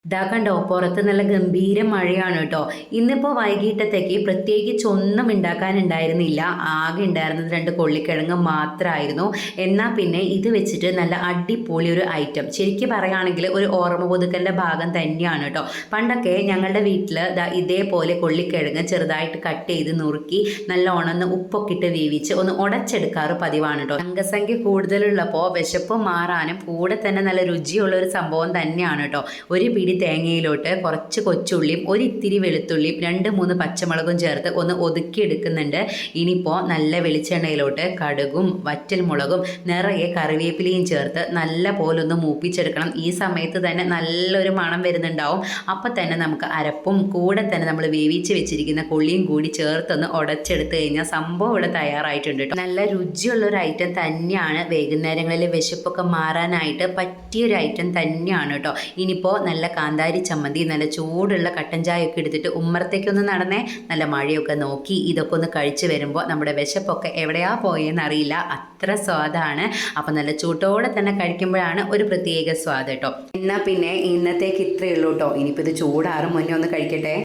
ഇതാ കണ്ടോ, പുറത്ത് നല്ല ഗംഭീര മഴയാണ് കേട്ടോ. ഇന്നിപ്പോൾ വൈകിട്ടത്തേക്ക് പ്രത്യേകിച്ച് ഒന്നും ഉണ്ടാക്കാനുണ്ടായിരുന്നില്ല. ആകെ ഉണ്ടായിരുന്നത് 2 കൊള്ളിക്കിഴങ്ങ് മാത്രമായിരുന്നു. എന്നാൽ പിന്നെ ഇത് വെച്ചിട്ട് നല്ല അടിപൊളി ഒരു ഐറ്റം, ശരിക്കും പറയുകയാണെങ്കിൽ ഒരു ഓർമ്മ പുതുക്കലിൻ്റെ ഭാഗം തന്നെയാണ് കേട്ടോ. പണ്ടൊക്കെ ഞങ്ങളുടെ വീട്ടിൽ ഇതേപോലെ കൊള്ളിക്കിഴങ്ങ് ചെറുതായിട്ട് കട്ട് ചെയ്ത് നുറുക്കി നല്ലോണം ഒന്ന് ഉപ്പൊക്കെ ഇട്ട് വേവിച്ച് ഒന്ന് ഉടച്ചെടുക്കാറ് പതിവാണ് കേട്ടോ. അംഗസംഖ്യ കൂടുതലുള്ളപ്പോൾ വിശപ്പ് മാറാനും കൂടെ തന്നെ നല്ല രുചിയുള്ള ഒരു സംഭവം തന്നെയാണ് കേട്ടോ. ഒരു പിടി തേങ്ങയിലോട്ട് കുറച്ച് കൊച്ചുള്ളിയും ഒരിത്തിരി വെളുത്തുള്ളിയും 2-3 പച്ചമുളകും ചേർത്ത് ഒന്ന് ഒതുക്കിയെടുക്കുന്നുണ്ട്. ഇനിയിപ്പോൾ നല്ല വെളിച്ചെണ്ണയിലോട്ട് കടുകും വറ്റൽമുളകും നിറയെ കറിവേപ്പിലയും ചേർത്ത് നല്ല പോലെ ഒന്ന് മൂപ്പിച്ചെടുക്കണം. ഈ സമയത്ത് തന്നെ നല്ലൊരു മണം വരുന്നുണ്ടാവും. അപ്പം തന്നെ നമുക്ക് അരപ്പും കൂടെ തന്നെ നമ്മൾ വേവിച്ച് വെച്ചിരിക്കുന്ന കൊള്ളിയും കൂടി ചേർത്തൊന്ന് ഉടച്ചെടുത്ത് കഴിഞ്ഞാൽ സംഭവം ഇവിടെ തയ്യാറായിട്ടുണ്ട് കേട്ടോ. നല്ല രുചിയുള്ളൊരു ഐറ്റം തന്നെയാണ്. വൈകുന്നേരങ്ങളിൽ വിശപ്പൊക്കെ മാറാനായിട്ട് പറ്റിയൊരു ഐറ്റം തന്നെയാണ് കേട്ടോ. ഇനിയിപ്പോൾ നല്ല കാന്താരി ചമ്മന്തി, നല്ല ചൂടുള്ള കട്ടൻ ചായയൊക്കെ എടുത്തിട്ട് ഉമ്മറത്തേക്കൊന്ന് നടന്നേ, നല്ല മഴയൊക്കെ നോക്കി ഇതൊക്കെ ഒന്ന് കഴിച്ച് വരുമ്പോൾ നമ്മുടെ വിശപ്പൊക്കെ എവിടെയാ പോയെന്ന് അറിയില്ല, അത്ര സ്വാദാണ്. അപ്പം നല്ല ചൂട്ടോടെ തന്നെ കഴിക്കുമ്പോഴാണ് ഒരു പ്രത്യേക സ്വാദ് കേട്ടോ. എന്നാൽ പിന്നെ ഇന്നത്തേക്ക് ഇത്രയേ ഉള്ളൂ കേട്ടോ. ഇനിയിപ്പോൾ ഇത് ചൂടാറും മുന്നേ ഒന്ന് കഴിക്കട്ടെ.